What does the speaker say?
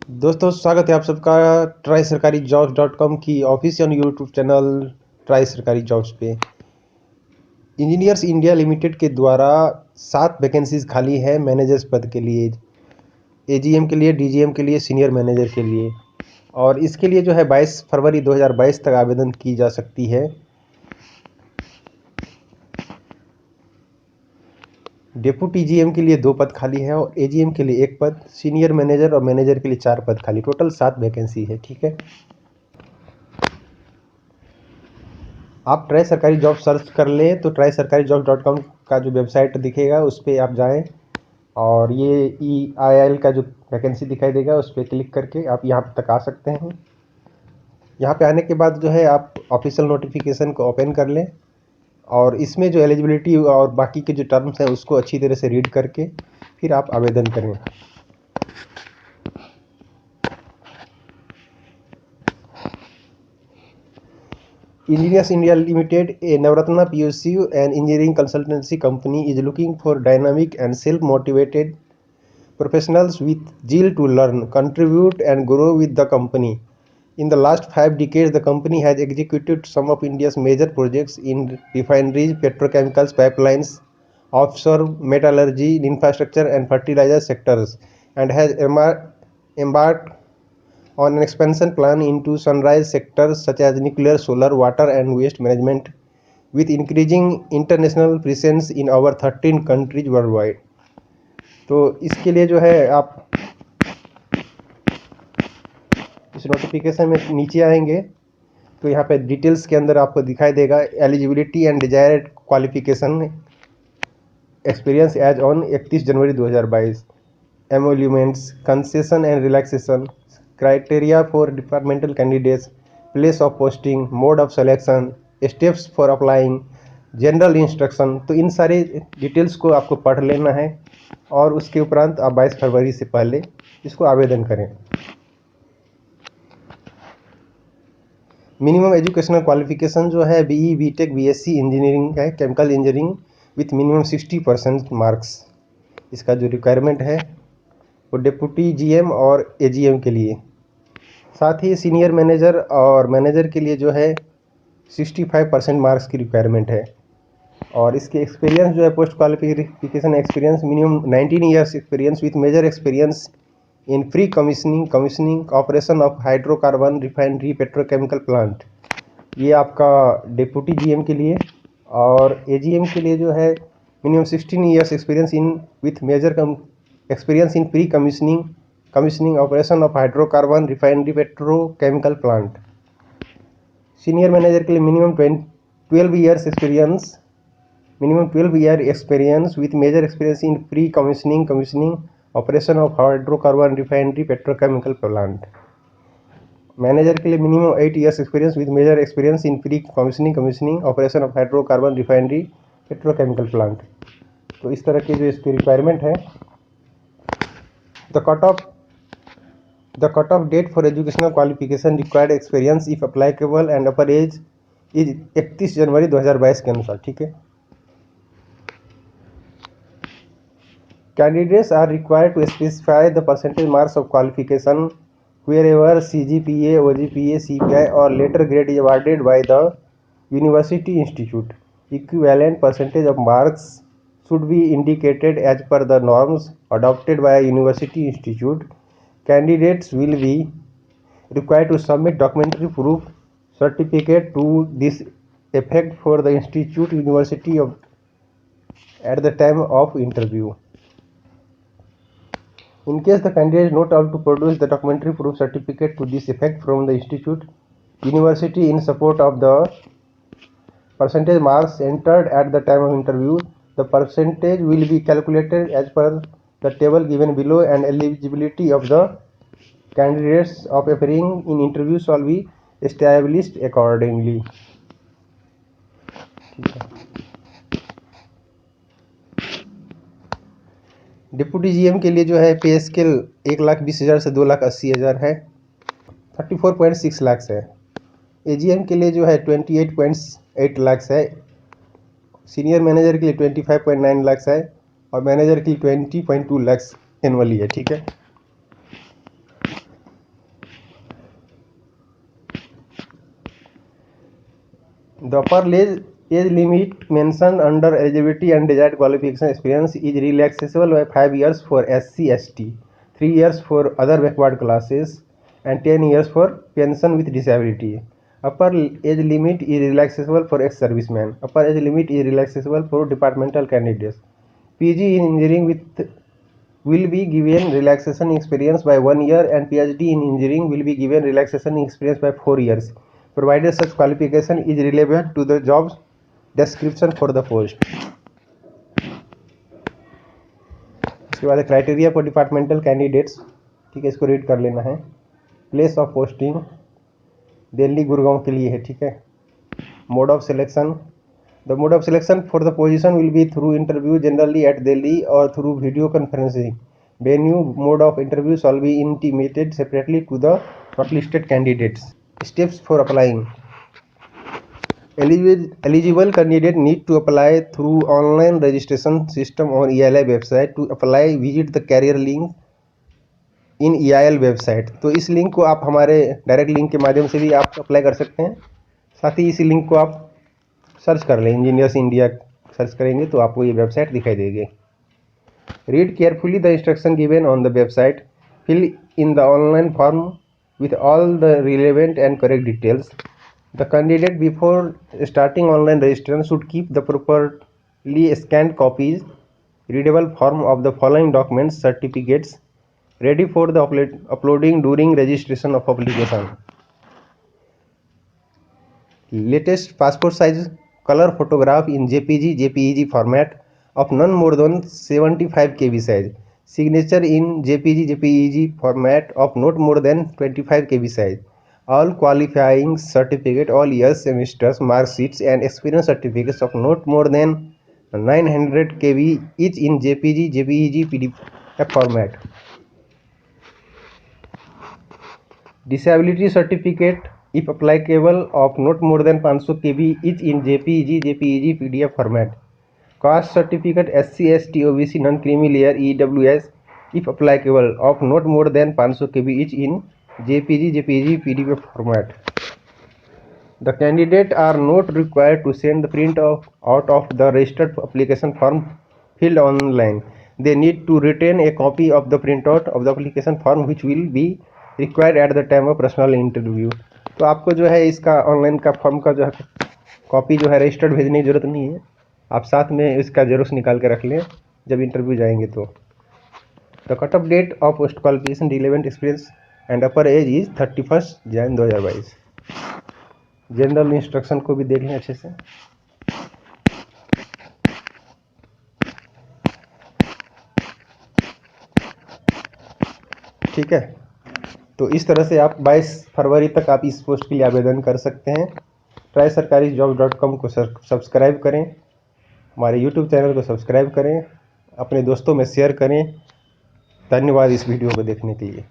दोस्तों स्वागत है आप सबका ट्राई सरकारी जॉब्स डॉट कॉम की ऑफिशियल यूट्यूब चैनल ट्राई सरकारी जॉब्स पे। इंजीनियर्स इंडिया लिमिटेड के द्वारा 7 वैकेंसीज खाली है मैनेजर्स पद के लिए, एजीएम के लिए, डीजीएम के लिए, सीनियर मैनेजर के लिए। और इसके लिए जो है 22 फरवरी 2022 तक आवेदन की जा सकती है। डेप्यूटी जीएम के लिए 2 पद खाली है और एजीएम के लिए 1 पद, सीनियर मैनेजर और मैनेजर के लिए 4 पद खाली, टोटल 7 वैकेंसी है। ठीक है, आप ट्राई सरकारी जॉब सर्च कर लें तो ट्राई सरकारी जॉब डॉट कॉम का जो वेबसाइट दिखेगा उस पर आप जाएं और ये EIL का जो वैकेंसी दिखाई देगा उस पर क्लिक करके आप यहाँ तक आ सकते हैं। यहाँ पे आने के बाद जो है आप ऑफिशियल नोटिफिकेशन को ओपन कर लें और इसमें जो एलिजिबिलिटी और बाकी के जो टर्म्स हैं उसको अच्छी तरह से रीड करके फिर आप आवेदन करें। Engineers India Limited, a Navratna PSU and engineering consultancy company, is looking for dynamic and self-motivated professionals with zeal to learn, contribute, and grow with the company. In the last 5 decades, the company has executed some of India's major projects in refineries, petrochemicals, pipelines, offshore metallurgy, infrastructure, and fertilizer sectors, and has embarked on an expansion plan into sunrise sectors such as nuclear, solar, water and waste management, with increasing international presence in over 13 countries worldwide. तो इसके लिए जो है आप इस notification में नीचे आएंगे तो यहाँ पे डिटेल्स के अंदर आपको दिखाई देगा eligibility and desired qualification, experience age on 31 January 2022, emoluments, concession and relaxation, criteria for departmental candidates, place of posting, mode of selection, steps for applying, general instruction. तो इन सारे डिटेल्स को आपको पढ़ लेना है और उसके उपरांत आप 22 फरवरी से पहले इसको आवेदन करें। मिनिमम एजुकेशनल क्वालिफिकेशन जो है BE BTech BSc इंजीनियरिंग है, chemical engineering with minimum 60% marks. इसका जो रिक्वायरमेंट है वो डिप्टी GM और AGM के लिए, साथ ही सीनियर मैनेजर और मैनेजर के लिए जो है 65% मार्क्स की रिक्वायरमेंट है। और इसके एक्सपीरियंस जो है post qualification experience minimum 19 years experience with major experience in pre commissioning operation of hydrocarbon refinery petrochemical plant, ये आपका डिप्टी GM के लिए। और AGM के लिए जो है minimum 16 years experience in with major experience in pre commissioning operation of hydrocarbon refinery petrochemical plant. Senior manager के लिए minimum 12 years experience, minimum 12 year experience with major experience in pre-commissioning operation of hydrocarbon refinery petrochemical plant. Manager के लिए minimum 8 years experience with major experience in pre-commissioning operation of hydrocarbon refinery petrochemical plant। तो इस तरह की जो इसकी requirement है। The cutoff date for educational qualification required experience if applicable and upper age is 31 January 2022 के अनुसार। ठीक है, candidates are required to specify the percentage marks of qualification wherever CGPA, OGPA, CPI or later grade is awarded by the university institute. Equivalent percentage of marks should be indicated as per the norms adopted by a university institute. Candidates will be required to submit documentary proof certificate to this effect for the institute university at the time of interview. In case the candidate is not able to produce the documentary proof certificate to this effect from the institute university in support of the percentage marks entered at the time of interview, the percentage will be calculated as per the table given below and eligibility of the candidates of appearing in interview shall be established accordingly। Deputy GM के लिए जो है पे scale 1,20,000 से 2,80,000 है, 34.6 लाख है। AGM के लिए जो है 28.8 लाख है, सीनियर मैनेजर के लिए 25.9 लाख है और मैनेजर के लिए 20.2 लाख एनुअली है। ठीक है, The upper age limit mentioned under eligibility and desired qualification experience is relaxable by 5 years for SC/ST, 3 years for other backward classes, and 10 years for pension with disability. Upper age limit is relaxable for ex-servicemen. Upper age limit is relaxable for departmental candidates. PG in engineering will be given relaxation experience by 1 year, and PhD in engineering will be given relaxation experience by 4 years, provided such qualification is relevant to the job description for the post. इसके बाद criteria for departmental candidates, ठीक है, इसको read कर लेना है। Place of posting Delhi Gurgaon के लिए है, ठीक है। Mode of selection, the mode of selection for the position will be through interview generally at Delhi और through video conferencing. Venue mode of interview shall be intimated separately to the shortlisted candidates. Steps for applying. Eligible candidate need to apply through online registration system on EIL website. To apply, visit the career link in EIL website. तो इस link को आप हमारे direct link के माध्यम से भी आप अप्लाई कर सकते हैं। साथ ही इस लिंक को आप सर्च कर लें, इंजीनियर्स इंडिया सर्च करेंगे तो आपको ये वेबसाइट दिखाई देगी। Read carefully the instruction given on the website. Fill in the online form with all the relevant and correct details. The candidate before starting online registration should keep the properly scanned copies, readable form of the following documents, certificates ready for the uploading during registration of application. Latest passport size color photograph in JPG format of none more than 75 KB size. Signature in JPG format of not more than 25 KB size. All qualifying certificate, all years, semesters, mark sheets and experience certificates of not more than 900 KB each in JPG PDF format. Disability certificate, if applicable, of not more than 500 KB each in JPG PDF format. Caste certificate SC/ST OBC non-creamy layer EWS, if applicable, of not more than 500 KB each in JPG PDF format. The candidate are not required to send the print out of the registered application form filled online. They need to retain a copy of the printout of the application form which will be required at the time of personal interview. तो आपको जो है इसका online का form का जो है copy जो है रजिस्टर्ड भेजने की जरूरत नहीं है, आप साथ में इसका जेरोक्स निकाल के रख लें जब इंटरव्यू जाएंगे तो। The cut off date of post qualification relevant experience and upper age is 31 January 2022। General instruction को भी देख लें अच्छे से। ठीक है, तो इस तरह से आप 22 फरवरी तक आप इस पोस्ट के लिए आवेदन कर सकते हैं। trySarkariJobs.com को सब्सक्राइब करें, हमारे YouTube चैनल को सब्सक्राइब करें, अपने दोस्तों में शेयर करें। धन्यवाद इस वीडियो को देखने के लिए।